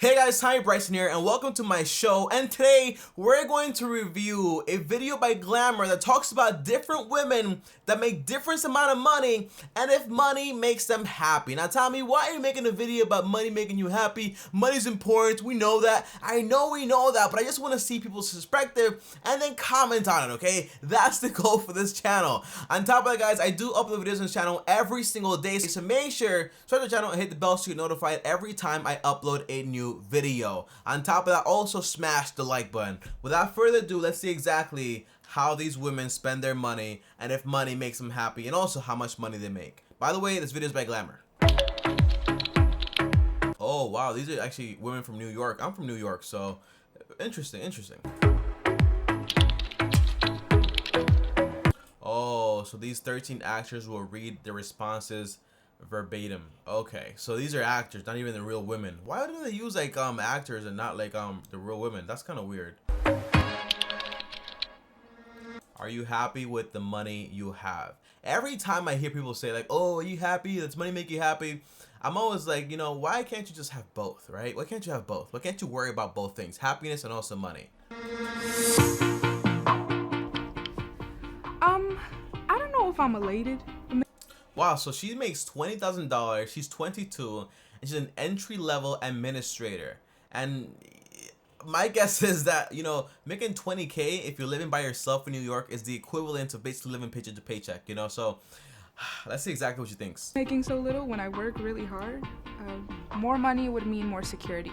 Hey guys, hi, Bryson here, and welcome to my show. And today we're going to review a video by Glamour that talks about different women that make different amount of money and if money makes them happy. Now tell me, why are you making a video about money making you happy? Money's important, we know that. I know we know that, but I just want to see people's perspective and then comment on it, okay? That's the goal for this channel. On top of that, guys, I do upload videos on this channel every single day, so make sure subscribe to the channel and hit the bell so you're notified every time I upload a new video. On top of that, also smash the like button. Without further ado, let's see exactly how these women spend their money and if money makes them happy, and also how much money they make. By the way, this video is by Glamour. Oh wow, these are actually women from New York. I'm from New York, so interesting. Oh, so these 13 actors will read the responses verbatim. Okay, so these are actors, not even the real women. Why do they use like actors and not like the real women? That's kind of weird. Are you happy with the money you have? Every time I hear people say like, oh, are you happy? Does money make you happy? I'm always like, you know, why can't you just have both, right? Why can't you have both? Why can't you worry about both things, happiness and also money? I don't know if I'm elated. Wow, so she makes $20,000, she's 22, and she's an entry-level administrator. And my guess is that, you know, making 20K if you're living by yourself in New York is the equivalent of basically living paycheck to paycheck, you know? So let's see exactly what she thinks. Making so little when I work really hard. More money would mean more security.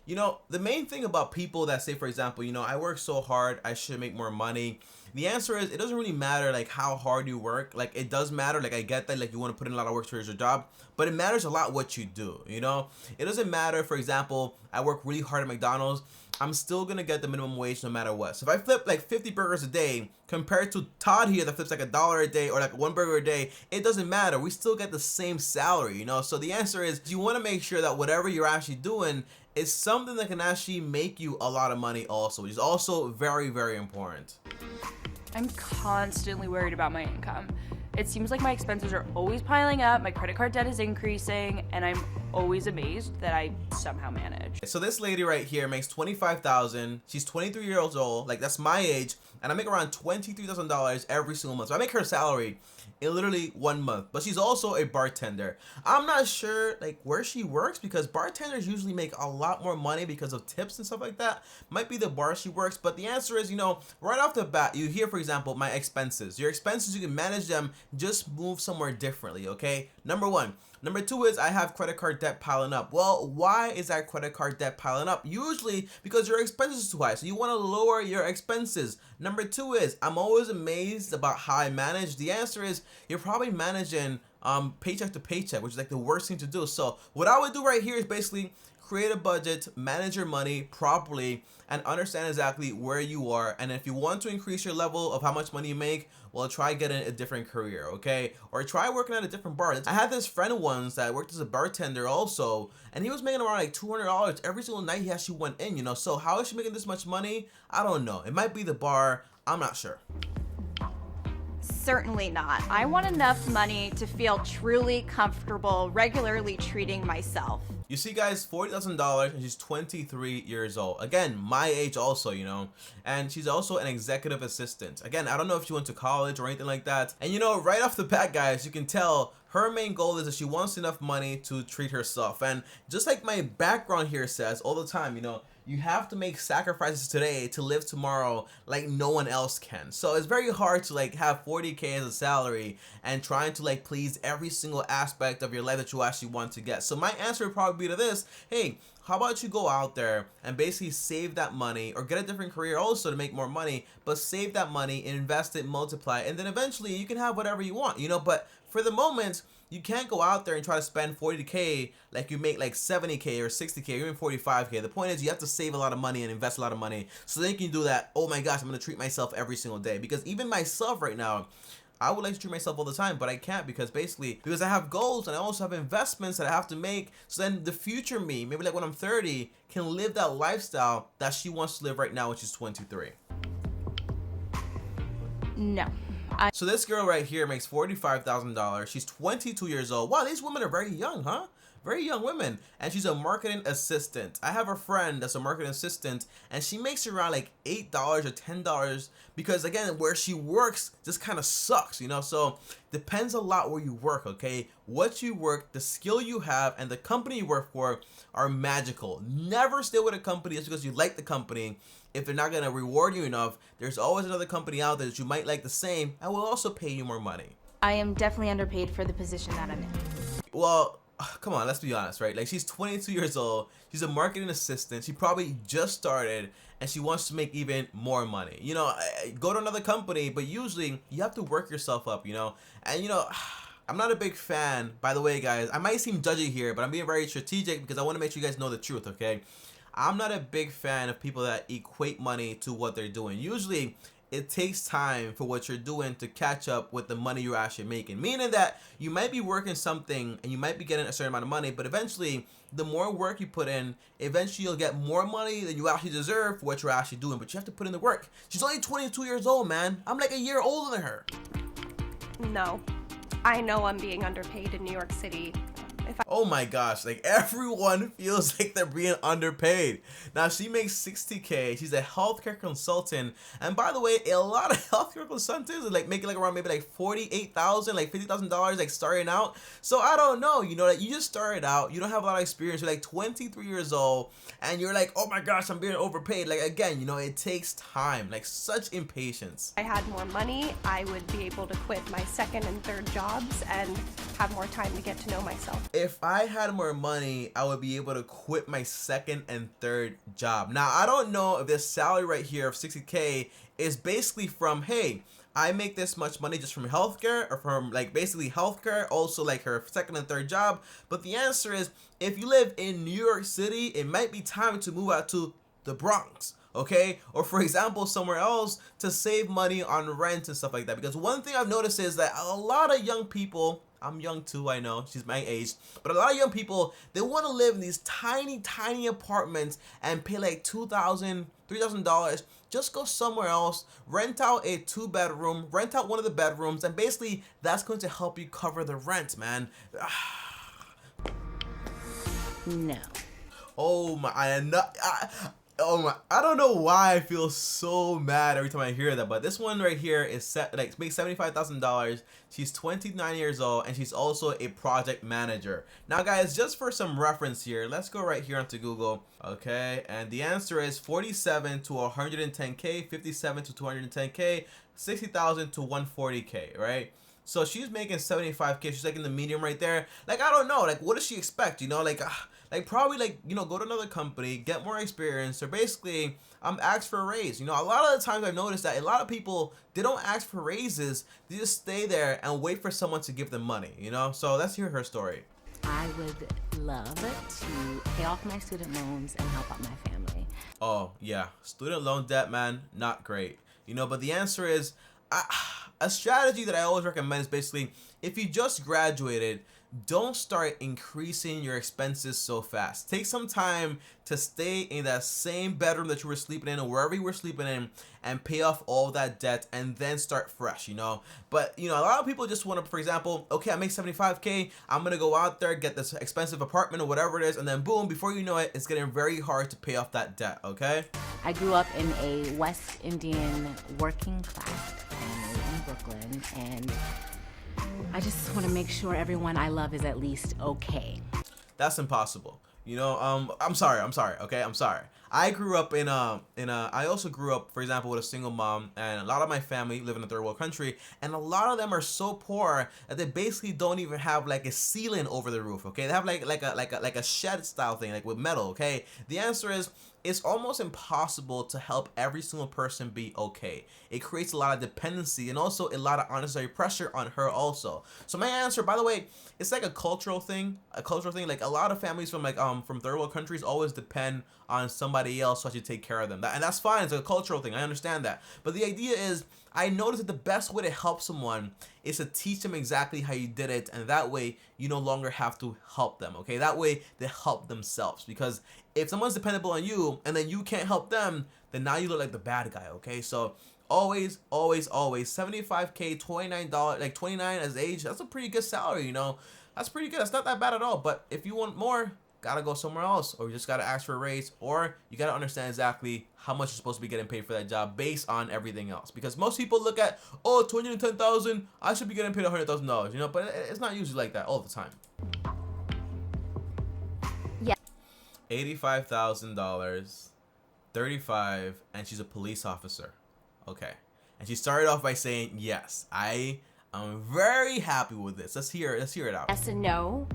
You know, the main thing about people that say, for example, you know, I work so hard, I should make more money. The answer is, it doesn't really matter like how hard you work. Like, it does matter, like I get that, like you want to put in a lot of work towards your job, but it matters a lot what you do, you know? It doesn't matter, for example, I work really hard at McDonald's, I'm still gonna get the minimum wage no matter what. So if I flip like 50 burgers a day compared to Todd here that flips like $1 a day or like one burger a day, it doesn't matter. We still get the same salary, you know? So the answer is, you want to make sure that whatever you're actually doing is something that can actually make you a lot of money also, which is also very, very important. I'm constantly worried about my income. It seems like my expenses are always piling up, my credit card debt is increasing, and I'm always amazed that I somehow manage. So this lady right here makes $25,000. She's 23 years old, like that's my age, and I make around $23,000 every single month. So I make her salary in literally 1 month, but she's also a bartender. I'm not sure like where she works because bartenders usually make a lot more money because of tips and stuff like that. Might be the bar she works, but the answer is, you know, right off the bat, you hear, for example, my expenses. Your expenses, you can manage them, just move somewhere differently, okay? Number one. Number two is I have credit card debt piling up. Well, why is that credit card debt piling up? Usually because your expenses are too high, so you want to lower your expenses. Number two is I'm always amazed about how I manage. The answer is you're probably managing paycheck to paycheck, which is like the worst thing to do. So what I would do right here is basically create a budget, manage your money properly, and understand exactly where you are. And if you want to increase your level of how much money you make, well, try getting a different career, okay? Or try working at a different bar. I had this friend once that worked as a bartender also, and he was making around like $200 every single night he actually went in, you know? So how is she making this much money? I don't know. It might be the bar. I'm not sure. Certainly not. I want enough money to feel truly comfortable regularly treating myself. You see, guys, $40,000 and she's 23 years old. Again, my age also, you know, and she's also an executive assistant. Again, I don't know if she went to college or anything like that. And you know, right off the bat, guys, you can tell her main goal is that she wants enough money to treat herself. And just like my background here says all the time, you know, you have to make sacrifices today to live tomorrow like no one else can. So it's very hard to like have 40K as a salary and trying to like please every single aspect of your life that you actually want to get. So my answer would probably be to this: hey, how about you go out there and basically save that money or get a different career also to make more money, but save that money, invest it, multiply, and then eventually you can have whatever you want, you know? But for the moment, you can't go out there and try to spend 40K like you make like 70K or 60K or even 45K. The point is you have to save a lot of money and invest a lot of money so then you can do that. Oh my gosh, I'm gonna treat myself every single day. Because even myself right now, I would like to treat myself all the time, but I can't because I have goals and I also have investments that I have to make, so then the future me, maybe like when I'm 30, can live that lifestyle that she wants to live right now, which is 23. No. So this girl right here makes $45,000. She's 22 years old. Wow, these women are very young, huh? very young women, and she's a marketing assistant. I have a friend that's a marketing assistant, and she makes around like $8 or $10 because again, where she works just kind of sucks, you know. So depends a lot where you work, okay? What you work, the skill you have, and the company you work for are magical. Never stay with a company just because you like the company. If they're not gonna reward you enough, there's always another company out there that you might like the same and will also pay you more money. I am definitely underpaid for the position that I'm in. Well, come on, let's be honest, right? Like, she's 22 years old, she's a marketing assistant, she probably just started, and she wants to make even more money. You know, go to another company, but usually you have to work yourself up, you know? And you know, I'm not a big fan, by the way, guys, I might seem judgy here, but I'm being very strategic because I want to make sure you guys know the truth, okay? I'm not a big fan of people that equate money to what they're doing. Usually, it takes time for what you're doing to catch up with the money you're actually making. Meaning that you might be working something and you might be getting a certain amount of money, but eventually, the more work you put in, eventually you'll get more money than you actually deserve for what you're actually doing. But you have to put in the work. She's only 22 years old, man. I'm like a year older than her. No. I know I'm being underpaid in New York City. Oh my gosh, like everyone feels like they're being underpaid. Now she makes $60K, she's a healthcare consultant, and by the way, a lot of healthcare consultants are like making like around maybe like $48,000, like $50,000 like starting out. So I don't know, you know, that you just started out, you don't have a lot of experience, you're like 23 years old, and you're like, oh my gosh, I'm being overpaid. Like again, you know, it takes time, like such impatience. If I had more money, I would be able to quit my second and third jobs and have more time to get to know myself. If I had more money, I would be able to quit my second and third job. Now, I don't know if this salary right here of 60K is basically from, hey, I make this much money just from healthcare, or from like basically healthcare, also like her second and third job. But the answer is, if you live in New York City, it might be time to move out to the Bronx. Okay, or for example, somewhere else to save money on rent and stuff like that. Because one thing I've noticed is that a lot of young people, I'm young too, I know, she's my age, but a lot of young people, they want to live in these tiny apartments and pay like $2,000, $3,000. Just go somewhere else, rent out a 2-bedroom, rent out one of the bedrooms, and basically that's going to help you cover the rent, man. No. Oh my, I don't know why I feel so mad every time I hear that, but this one right here is set like makes $75,000. She's 29 years old, and she's also a project manager. Now guys, just for some reference here, let's go right here onto Google. Okay, and the answer is 47 to 110K, 57 to 210K, 60,000 to 140K, right? So she's making 75K. She's like in the medium right there. Like, I don't know, like what does she expect, you know? Like probably like, you know, go to another company, get more experience, or basically ask for a raise. You know, a lot of the times I've noticed that a lot of people, they don't ask for raises, they just stay there and wait for someone to give them money, you know? So let's hear her story. I would love to pay off my student loans and help out my family. Oh yeah, student loan debt, man, not great, you know. But the answer is, a strategy that I always recommend is basically, if you just graduated, don't start increasing your expenses so fast. Take some time to stay in that same bedroom that you were sleeping in, or wherever you were sleeping in, and pay off all that debt and then start fresh, you know. But you know, a lot of people just want to, for example, okay, I make 75K, I'm gonna go out there, get this expensive apartment or whatever it is, and then boom, before you know it, it's getting very hard to pay off that debt. Okay, I grew up in a West Indian working class family in Brooklyn, and I just want to make sure everyone I love is at least okay. That's impossible. You know, I'm sorry, okay? I'm sorry. I grew up I also grew up, for example, with a single mom, and a lot of my family live in a third world country, and a lot of them are so poor that they basically don't even have like a ceiling over the roof, okay? They have like a shed style thing, like with metal, okay? The answer is, it's almost impossible to help every single person be okay. It creates a lot of dependency and also a lot of unnecessary pressure on her also. So my answer, by the way, it's like a cultural thing. Like a lot of families from from third world countries always depend on somebody else to actually take care of them. And that's fine. It's a cultural thing. I understand that. But the idea is, I noticed that the best way to help someone is to teach them exactly how you did it, and that way you no longer have to help them, okay? That way they help themselves, because if someone's dependable on you and then you can't help them, then now you look like the bad guy, okay? So always 75K, $29, like 29 as age, that's a pretty good salary, you know? That's pretty good. That's not that bad at all. But if you want more, gotta go somewhere else, or you just gotta ask for a raise, or you gotta understand exactly how much you're supposed to be getting paid for that job based on everything else. Because most people look at, oh, $210,000, I should be getting paid $100,000, you know, but it's not usually like that all the time. Yeah. $85,000, 35, and she's a police officer. Okay. And she started off by saying, yes, I'm very happy with this. Let's hear it out. Yes and no.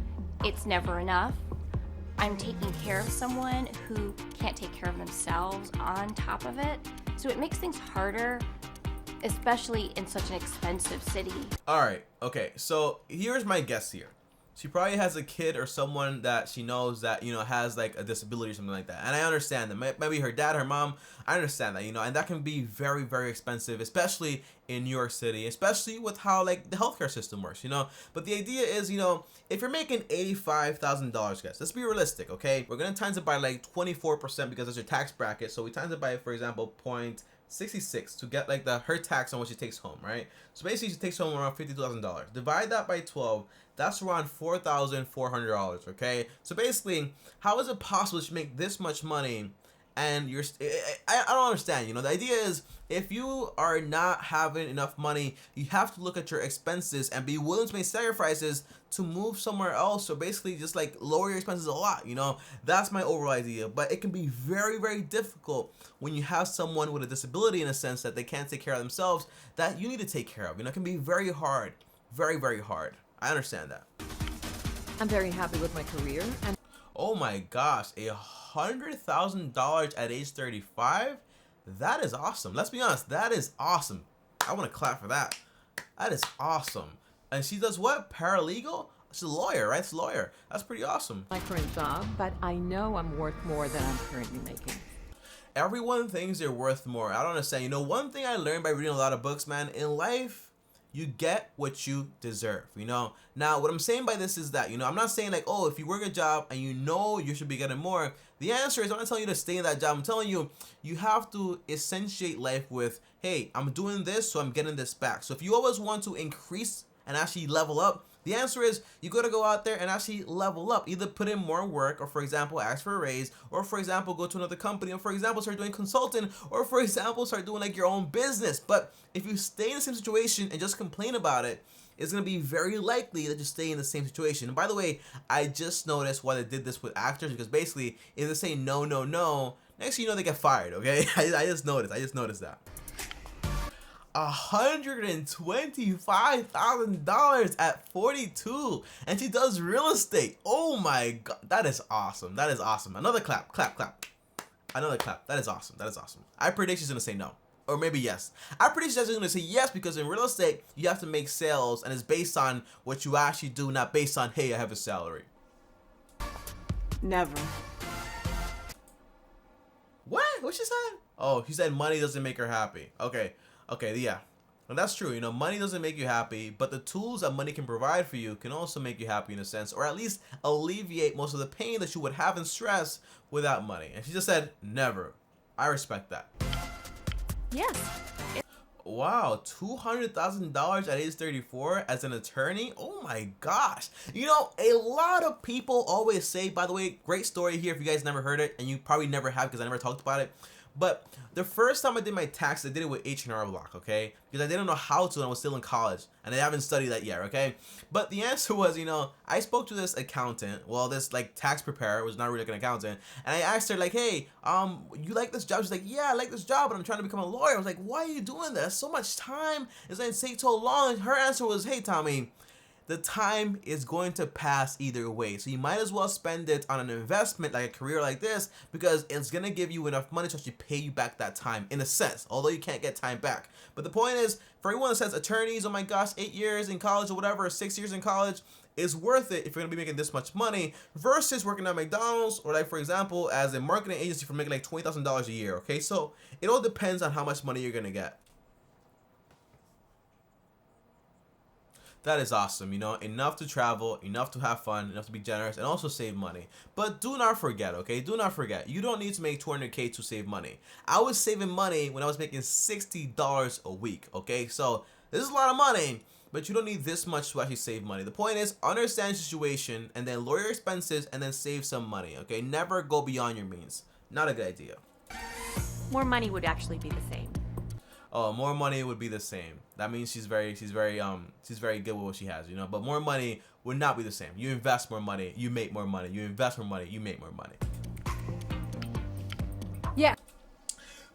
It's never enough. I'm taking care of someone who can't take care of themselves on top of it. So it makes things harder, especially in such an expensive city. All right. Okay. So here's my guess here. She probably has a kid or someone that she knows that, you know, has like a disability or something like that. And I understand that. Maybe her dad, her mom, I understand that, you know, and that can be very, very expensive, especially in New York City, especially with how like the healthcare system works, you know. But the idea is, you know, if you're making $85,000, guys, let's be realistic, okay? We're going to times it by like 24% because that's your tax bracket. So we times it by, for example, 0.66 to get like her tax on what she takes home, right? So basically she takes home around $52,000. Divide that by 12, that's around $4,400, okay? So basically, how is it possible to make this much money and I don't understand, you know? The idea is, if you are not having enough money, you have to look at your expenses and be willing to make sacrifices to move somewhere else, or basically just like lower your expenses a lot, you know? That's my overall idea. But it can be very, very difficult when you have someone with a disability, in a sense that they can't take care of themselves, that you need to take care of, you know? It can be very hard, very, very hard. I understand that. I'm very happy with my career. And oh my gosh, $100,000 at age 35? That is awesome. Let's be honest, that is awesome. I want to clap for that. That is awesome. And she does what? Paralegal? She's a lawyer, right? She's a lawyer. That's pretty awesome. my current job, but I know I'm worth more than I'm currently making. Everyone thinks they're worth more. I don't understand. You know, one thing I learned by reading a lot of books, man, in life, you get what you deserve, you know? Now, what I'm saying by this is that, you know, I'm not saying like, oh, if you work a job and you know you should be getting more. The answer is, I'm not telling you to stay in that job. I'm telling you, you have to essentiate life with, hey, I'm doing this, so I'm getting this back. So if you always want to increase and actually level up, the answer is you got to go out there and actually level up. Either put in more work, or for example, ask for a raise, or for example, go to another company, or for example, start doing consulting, or for example, start doing like your own business. But if you stay in the same situation and just complain about it, it's going to be very likely that you stay in the same situation. And by the way, I just noticed why they did this with actors, because basically if they say no, no, no, next thing you know, they get fired, okay? I just noticed that. $125,000 at 42, and she does real estate. Oh my god, that is awesome. That is awesome. Another clap, clap, clap. Another clap. That is awesome. That is awesome. I predict she's gonna say no, or maybe yes. I predict she's gonna say yes, because in real estate you have to make sales, and it's based on what you actually do, not based on, hey, I have a salary. Never. What she said? Oh, she said money doesn't make her happy. Okay, yeah. And that's true, you know, money doesn't make you happy, but the tools that money can provide for you can also make you happy in a sense, or at least alleviate most of the pain that you would have and stress without money. And she just said, never. I respect that. Yes. Wow, $200,000 at age 34 as an attorney? Oh my gosh. You know, a lot of people always say, by the way, great story here if you guys never heard it, and you probably never have because I never talked about it. But the first time I did my tax, I did it with H&R Block, okay? Because I didn't know how to, and I was still in college, and I haven't studied that yet, okay? But the answer was, you know, I spoke to this accountant, well, this like tax preparer, was not really like an accountant, and I asked her like, hey, you like this job? She's like, yeah, I like this job, but I'm trying to become a lawyer. I was like, why are you doing this? So much time, it's going to take so long. And her answer was, hey, Tommy, the time is going to pass either way. So you might as well spend it on an investment like a career like this, because it's going to give you enough money to actually pay you back that time in a sense, although you can't get time back. But the point is, for everyone that says attorneys, oh my gosh, 8 years in college or whatever, 6 years in college, is worth it if you're going to be making this much money versus working at McDonald's or like, for example, as a marketing agency for making like $20,000 a year, okay? So it all depends on how much money you're going to get. That is awesome, you know, enough to travel, enough to have fun, enough to be generous, and also save money. But do not forget, okay, do not forget, you don't need to make $200K to save money. I was saving money when I was making $60 a week, okay? So this is a lot of money, but you don't need this much to actually save money. The point is, understand the situation and then lower your expenses and then save some money, okay? Never go beyond your means. Not a good idea. More money would actually be the same. Oh, more money would be the same. That means she's very good with what she has, you know. But more money would not be the same. You invest more money, you make more money. You invest more money, you make more money. Yeah.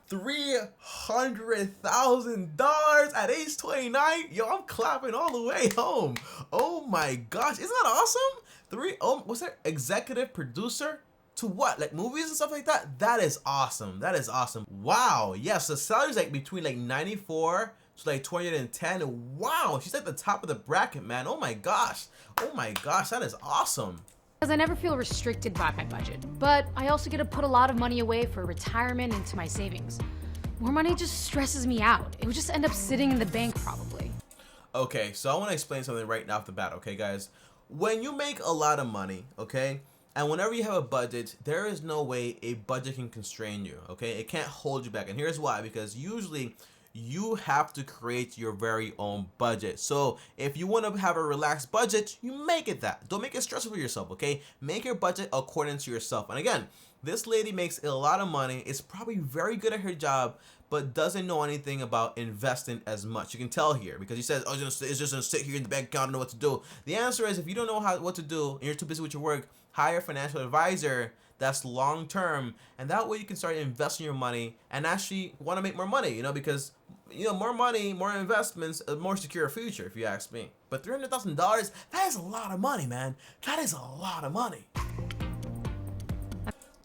$300,000 at age 29. Yo, I'm clapping all the way home. Oh my gosh, isn't that awesome? What's that? Executive producer to what? Like movies and stuff like that? That is awesome. That is awesome. Wow. Yes, the salary's like between like 94 to like 210. Wow, she's at the top of the bracket, man. Oh my gosh. Oh my gosh, that is awesome. Because I never feel restricted by my budget, but I also get to put a lot of money away for retirement into my savings. More money just stresses me out. It would just end up sitting in the bank probably. Okay, so I want to explain something right off the bat, okay, guys? When you make a lot of money, okay, and whenever you have a budget, there is no way a budget can constrain you, okay? It can't hold you back, and here's why. Because usually you have to create your very own budget. So if you want to have a relaxed budget, you make it that. Don't make it stressful for yourself, okay? Make your budget according to yourself. And again, this lady makes a lot of money, is probably very good at her job, but doesn't know anything about investing as much. You can tell here because he says, oh, it's just gonna sit here in the bank account, I don't know what to do. The answer is, if you don't know what to do and you're too busy with your work, hire a financial advisor that's long term, and that way you can start investing your money and actually want to make more money, you know, because you know, more money, more investments, a more secure future, if you ask me. But $300,000, that is a lot of money, man. That is a lot of money.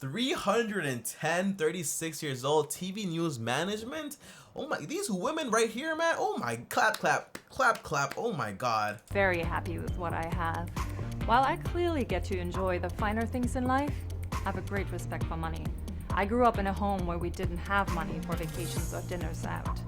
310, 36 years old, TV news management. Oh my, these women right here, man. Oh my, clap, clap, clap, clap. Oh my God. Very happy with what I have. While I clearly get to enjoy the finer things in life, I have a great respect for money. I grew up in a home where we didn't have money for vacations or dinners out.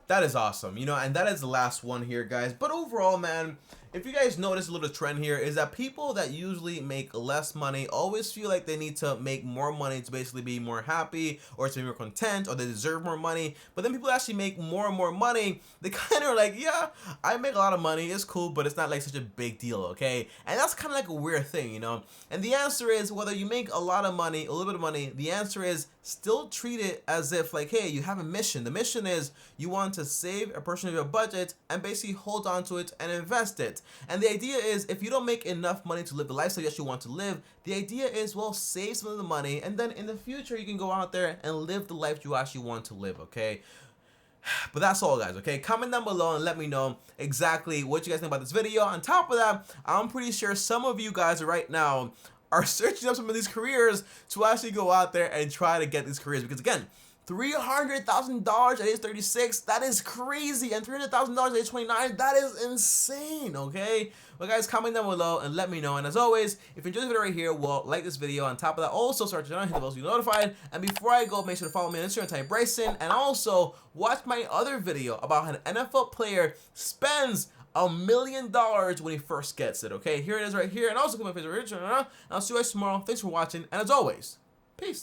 That is awesome, you know, and that is the last one here, guys. But overall, man, if you guys notice a little trend here is that people that usually make less money always feel like they need to make more money to basically be more happy or to be more content, or they deserve more money. But then people actually make more and more money, they kind of are like, yeah, I make a lot of money, it's cool, but it's not like such a big deal, okay? And that's kind of like a weird thing, you know? And the answer is, whether you make a lot of money, a little bit of money, the answer is still treat it as if like, hey, you have a mission. The mission is you want to save a portion of your budget and basically hold on to it and invest it. And the idea is, if you don't make enough money to live the lifestyle you actually want to live, the idea is, well, save some of the money, and then in the future you can go out there and live the life you actually want to live, okay? But that's all, guys, okay? Comment down below and let me know exactly what you guys think about this video. On top of that, I'm pretty sure some of you guys right now are searching up some of these careers to actually go out there and try to get these careers, because again, $300,000 at age 36, that is crazy, and $300,000 at age 29, that is insane, okay? Well, guys, comment down below and let me know, and as always, if you enjoyed the video right here, well, like this video. On top of that, also start the channel, hit the bell so you're notified, and before I go, make sure to follow me on Instagram, type Bryson, and also watch my other video about how an NFL player spends $1 million when he first gets it, okay? Here it is right here, and also click my favorite, and I'll see you guys tomorrow. Thanks for watching, and as always, peace.